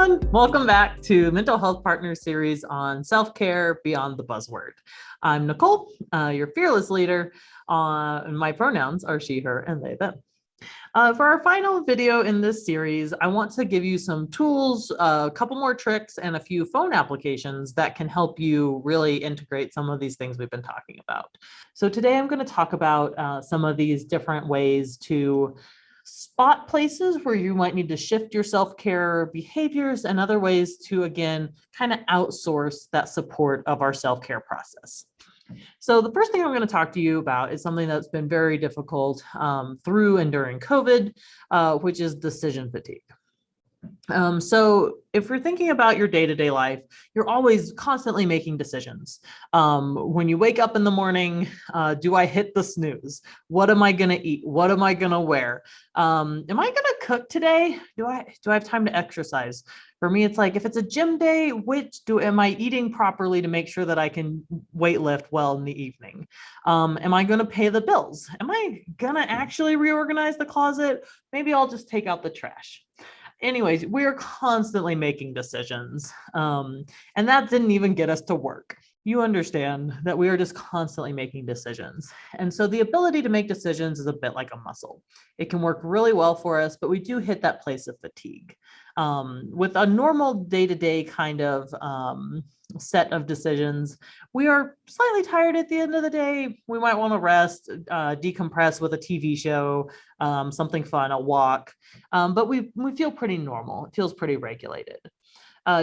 everyone. Welcome back to Mental Health Partners series on self-care beyond the buzzword. I'm Nicole, your fearless leader. My pronouns are she, her, and they, them. For our final video in this series, I want to give you some tools, a couple more tricks, and a few phone applications that can help you really integrate some of these things we've been talking about. So today I'm going to talk about some of these different ways to spot places where you might need to shift your self-care behaviors and other ways to, again, kind of outsource that support of our self-care process. So the first thing I'm going to talk to you about is something that's been very difficult through and during COVID, which is decision fatigue. So if you're thinking about your day-to-day life, you're always constantly making decisions. When you wake up in the morning, do I hit the snooze? What am I going to eat? What am I going to wear? Am I going to cook today? Do I have time to exercise? For me, it's like, if it's a gym day, am I eating properly to make sure that I can weight lift well in the evening? Am I going to pay the bills? Am I going to actually reorganize the closet? Maybe I'll just take out the trash. Anyways, we're constantly making decisions. And that didn't even get us to work. You understand that we are just constantly making decisions. And so the ability to make decisions is a bit like a muscle. It can work really well for us, but we do hit that place of fatigue. With a normal day-to-day kind of set of decisions, we are slightly tired at the end of the day. We might want to rest, decompress with a TV show, something fun, a walk, but we feel pretty normal. It feels pretty regulated.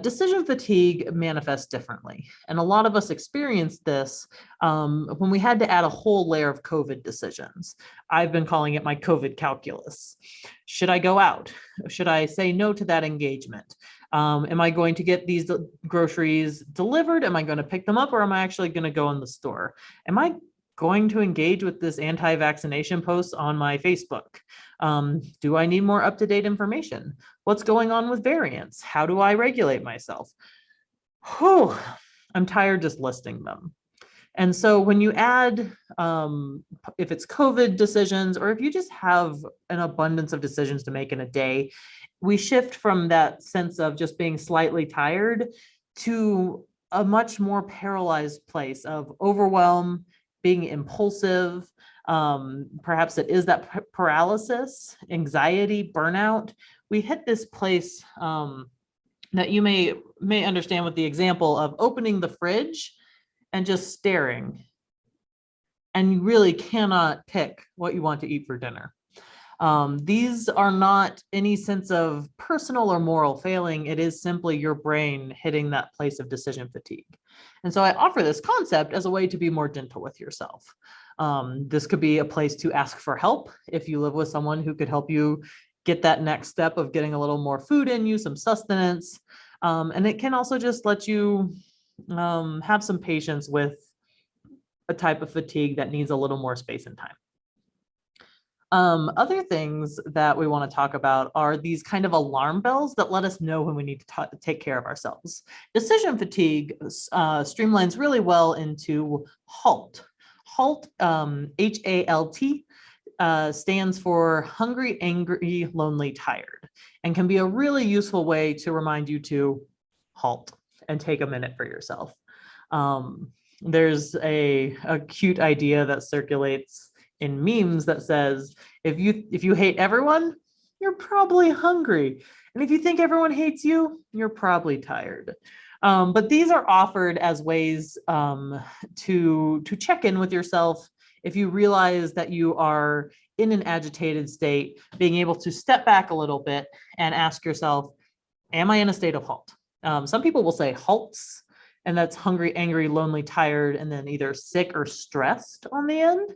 Decision fatigue manifests differently. And a lot of us experienced this when we had to add a whole layer of COVID decisions. I've been calling it my COVID calculus. Should I go out? Should I say no to that engagement? Am I going to get these groceries delivered? Am I going to pick them up, or am I actually going to go in the store? Am I going to engage with this anti-vaccination post on my Facebook? Do I need more up-to-date information? What's going on with variants? How do I regulate myself? Whew, I'm tired just listing them. And so when you add, if it's COVID decisions, or if you just have an abundance of decisions to make in a day, we shift from that sense of just being slightly tired to a much more paralyzed place of overwhelm, being impulsive. Perhaps it is that paralysis, anxiety, burnout. We hit this place that you may understand with the example of opening the fridge and just staring, and you really cannot pick what you want to eat for dinner. These are not any sense of personal or moral failing. It is simply your brain hitting that place of decision fatigue. And so I offer this concept as a way to be more gentle with yourself. This could be a place to ask for help if you live with someone who could help you get that next step of getting a little more food in you, some sustenance. And it can also just let you have some patience with a type of fatigue that needs a little more space and time. Other things that we want to talk about are these kind of alarm bells that let us know when we need to take care of ourselves. Decision fatigue streamlines really well into HALT. HALT, H-A-L-T, stands for hungry, angry, lonely, tired, and can be a really useful way to remind you to halt and take a minute for yourself. There's a cute idea that circulates in memes that says, if you hate everyone, you're probably hungry. And if you think everyone hates you, you're probably tired. But these are offered as ways to check in with yourself. If you realize that you are in an agitated state, being able to step back a little bit and ask yourself, am I in a state of halt? Some people will say halts, and that's hungry, angry, lonely, tired, and then either sick or stressed on the end.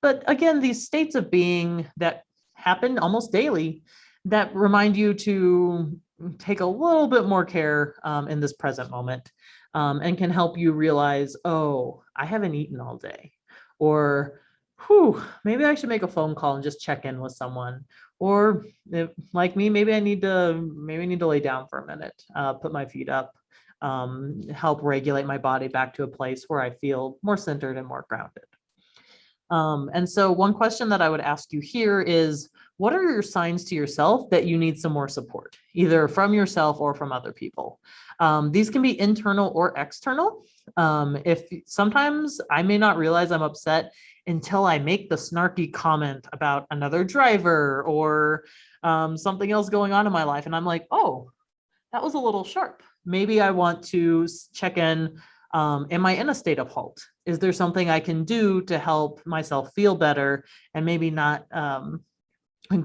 But again, these states of being that happen almost daily that remind you to take a little bit more care in this present moment, and can help you realize, oh, I haven't eaten all day, or maybe I should make a phone call and just check in with someone. Or if, like me, maybe I need to lay down for a minute, put my feet up, help regulate my body back to a place where I feel more centered and more grounded. And so one question that I would ask you here is, what are your signs to yourself that you need some more support, either from yourself or from other people? These can be internal or external. If sometimes I may not realize I'm upset until I make the snarky comment about another driver or something else going on in my life. And I'm like, oh, that was a little sharp. Maybe I want to check in. Am I in a state of halt? Is there something I can do to help myself feel better and maybe not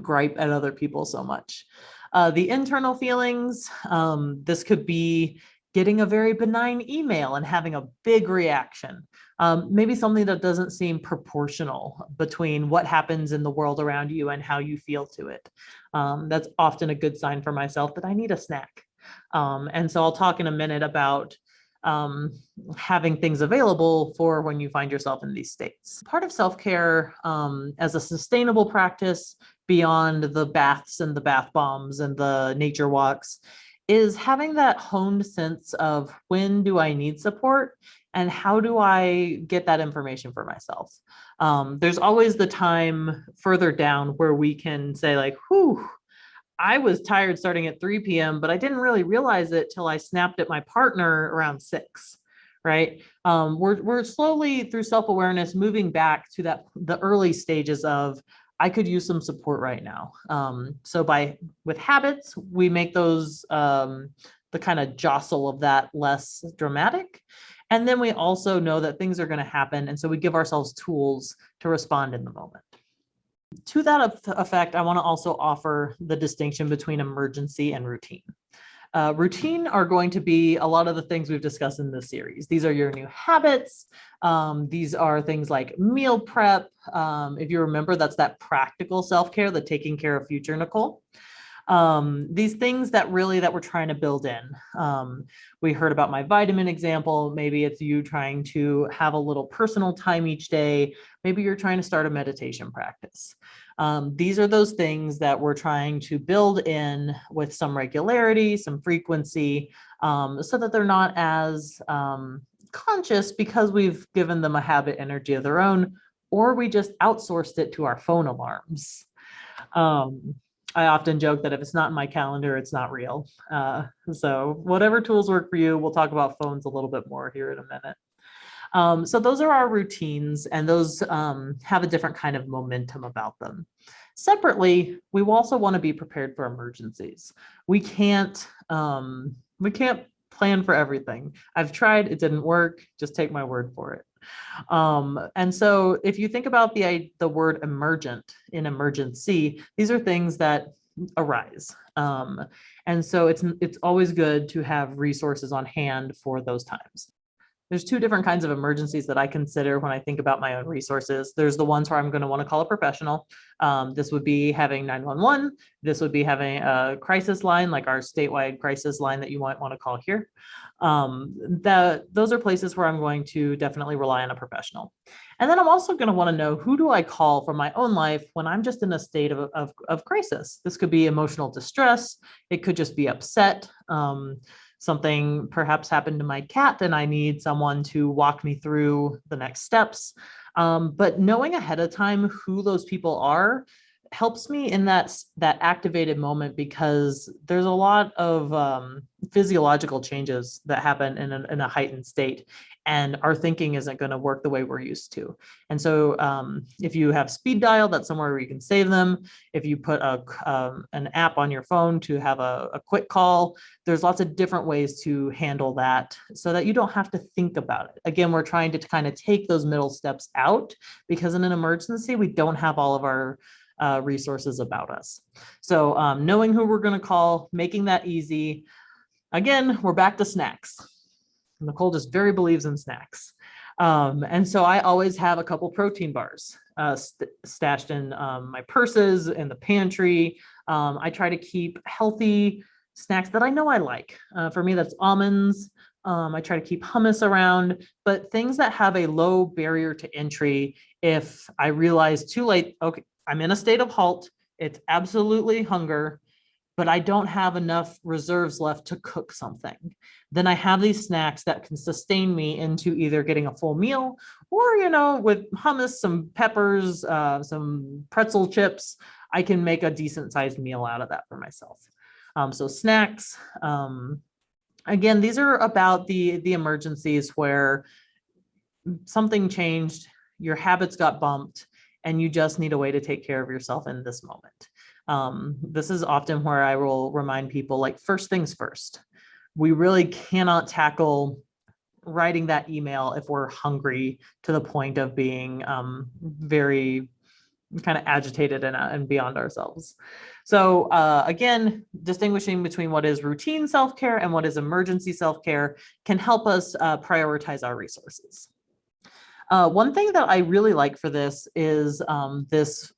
gripe at other people so much? The internal feelings, this could be getting a very benign email and having a big reaction. Maybe something that doesn't seem proportional between what happens in the world around you and how you feel to it. That's often a good sign for myself that I need a snack. And so I'll talk in a minute about having things available for when you find yourself in these states. Part of self-care as a sustainable practice beyond the baths and the bath bombs and the nature walks is having that honed sense of when do I need support and how do I get that information for myself. There's always the time further down where we can say like, whew, I was tired starting at 3 p.m., but I didn't really realize it till I snapped at my partner around 6, right? We're slowly through self-awareness moving back to the early stages of I could use some support right now. So with habits, we make those the kind of jostle of that less dramatic. And then we also know that things are going to happen. And so we give ourselves tools to respond in the moment. To that effect, I want to also offer the distinction between emergency and routine. Routine are going to be a lot of the things we've discussed in this series. These are your new habits. These are things like meal prep. If you remember, that's that practical self-care, the taking care of future Nicole. These things that we're trying to build in. We heard about my vitamin example. Maybe it's you trying to have a little personal time each day. Maybe you're trying to start a meditation practice. These are those things that we're trying to build in with some regularity, some frequency, so that they're not as conscious because we've given them a habit energy of their own, or we just outsourced it to our phone alarms. I often joke that if it's not in my calendar, it's not real. So whatever tools work for you, we'll talk about phones a little bit more here in a minute. So those are our routines, and those have a different kind of momentum about them. Separately, we also want to be prepared for emergencies. We can't plan for everything. I've tried, it didn't work. Just take my word for it. And so if you think about the word emergent in emergency, these are things that arise. And so it's always good to have resources on hand for those times. There's two different kinds of emergencies that I consider when I think about my own resources. There's the ones where I'm going to want to call a professional. This would be having 911. This would be having a crisis line, like our statewide crisis line that you might want to call here. Those are places where I'm going to definitely rely on a professional. And then I'm also going to want to know, who do I call for my own life when I'm just in a state of crisis? This could be emotional distress. It could just be upset. Something perhaps happened to my cat and I need someone to walk me through the next steps. But knowing ahead of time who those people are helps me in that activated moment, because there's a lot of physiological changes that happen in a heightened state, and our thinking isn't going to work the way we're used to. And so if you have speed dial, that's somewhere where you can save them. If you put an app on your phone to have a quick call, there's lots of different ways to handle that so that you don't have to think about it. Again, we're trying to kind of take those middle steps out, because in an emergency, we don't have all of our resources about us. So knowing who we're going to call, making that easy. Again, we're back to snacks. Nicole just very believes in snacks. And so I always have a couple protein bars stashed in my purses, in the pantry. I try to keep healthy snacks that I know I like. For me, that's almonds. I try to keep hummus around, but things that have a low barrier to entry. If I realize too late, okay, I'm in a state of halt, it's absolutely hunger, but I don't have enough reserves left to cook something. Then I have these snacks that can sustain me into either getting a full meal or, with hummus, some peppers, some pretzel chips, I can make a decent sized meal out of that for myself. So snacks, again, these are about the emergencies where something changed, your habits got bumped, and you just need a way to take care of yourself in this moment. This is often where I will remind people, like, first things first. We really cannot tackle writing that email if we're hungry to the point of being very kind of agitated and beyond ourselves. So again, distinguishing between what is routine self-care and what is emergency self-care can help us prioritize our resources. One thing that I really like for this is this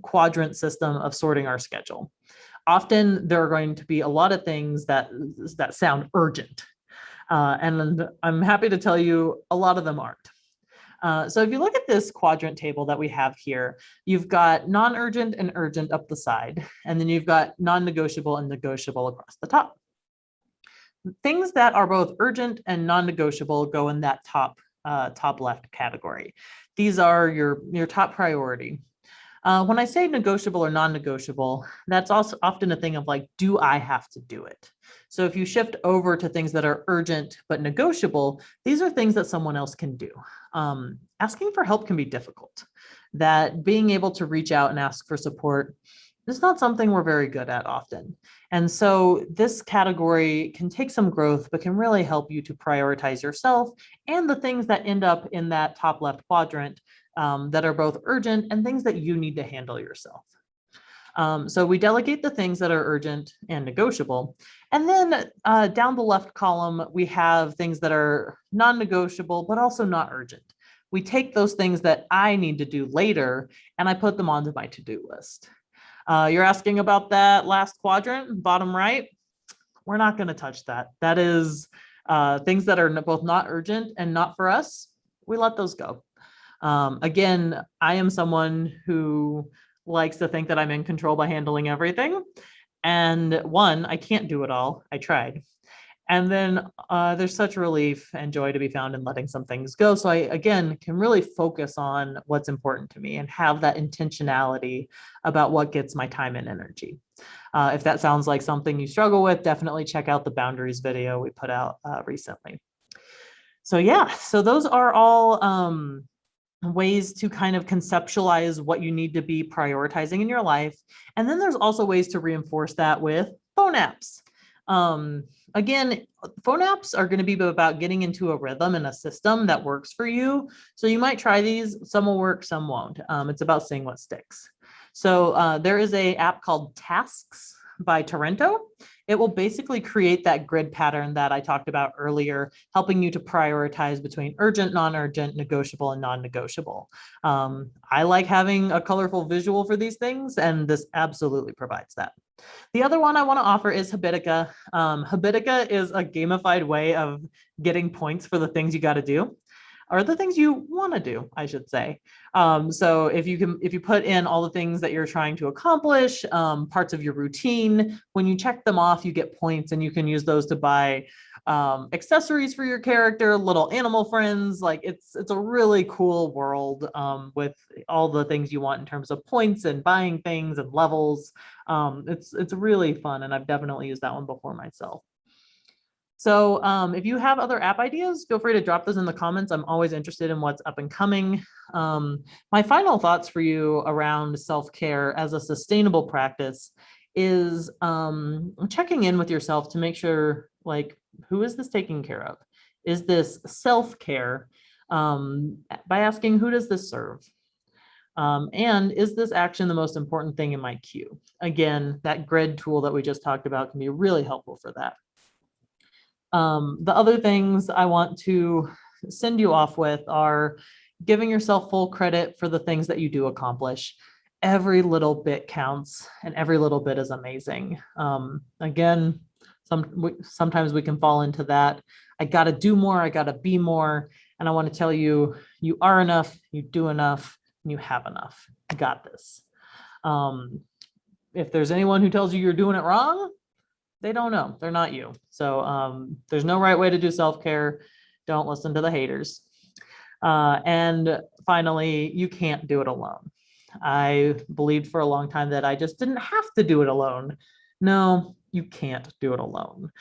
quadrant system of sorting our schedule. Often there are going to be a lot of things that sound urgent. And I'm happy to tell you a lot of them aren't. So if you look at this quadrant table that we have here, you've got non-urgent and urgent up the side, and then you've got non-negotiable and negotiable across the top. Things that are both urgent and non-negotiable go in that top left category. These are your top priority. When I say negotiable or non-negotiable, that's also often a thing of like, do I have to do it? So if you shift over to things that are urgent but negotiable, these are things that someone else can do. Asking for help can be difficult. That being able to reach out and ask for support is not something we're very good at often. And so this category can take some growth, but can really help you to prioritize yourself and the things that end up in that top left quadrant that are both urgent and things that you need to handle yourself. So we delegate the things that are urgent and negotiable. And then down the left column, we have things that are non-negotiable, but also not urgent. We take those things that I need to do later, and I put them onto my to-do list. You're asking about that last quadrant, bottom right. We're not going to touch that. That is things that are both not urgent and not for us. We let those go. Again, I am someone who likes to think that I'm in control by handling everything. And one, I can't do it all. I tried. And then there's such relief and joy to be found in letting some things go. So I, again, can really focus on what's important to me and have that intentionality about what gets my time and energy. If that sounds like something you struggle with, definitely check out the boundaries video we put out recently. So yeah, so those are all ways to kind of conceptualize what you need to be prioritizing in your life. And then there's also ways to reinforce that with phone apps. Again, phone apps are going to be about getting into a rhythm and a system that works for you. So you might try these, some will work, some won't. It's about seeing what sticks. So there is an app called Tasks by Torrento. It will basically create that grid pattern that I talked about earlier, helping you to prioritize between urgent, non-urgent, negotiable, and non-negotiable. I like having a colorful visual for these things, and this absolutely provides that. The other one I want to offer is Habitica. Habitica is a gamified way of getting points for the things you got to do, or the things you want to do, I should say. So if you put in all the things that you're trying to accomplish, parts of your routine, when you check them off, you get points, and you can use those to buy accessories for your character, little animal friends. Like it's a really cool world with all the things you want in terms of points and buying things and levels. It's really fun, and I've definitely used that one before myself. So if you have other app ideas, feel free to drop those in the comments. I'm always interested in what's up and coming. My final thoughts for you around self-care as a sustainable practice is checking in with yourself to make sure, like, who is this taking care of? Is this self-care? By asking, who does this serve? And is this action the most important thing in my queue? Again, that grid tool that we just talked about can be really helpful for that. The other things I want to send you off with are giving yourself full credit for the things that you do accomplish. Every little bit counts, and every little bit is amazing. Again, sometimes we can fall into that. I got to do more. I got to be more. And I want to tell you, you are enough, you do enough, and you have enough. You got this. if there's anyone who tells you you're doing it wrong, they don't know. They're not you. So there's no right way to do self-care. Don't listen to the haters. And finally, you can't do it alone. I believed for a long time that I just didn't have to do it alone. No, you can't do it alone.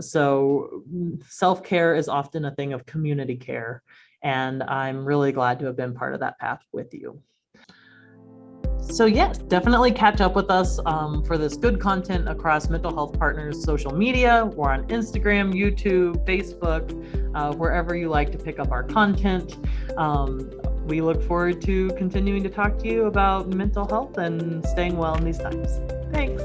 So self-care is often a thing of community care, and I'm really glad to have been part of that path with you. So yes, definitely catch up with us for this good content across Mental Health Partners social media. We're on Instagram, YouTube, Facebook, wherever you like to pick up our content. We look forward to continuing to talk to you about mental health and staying well in these times. Thanks.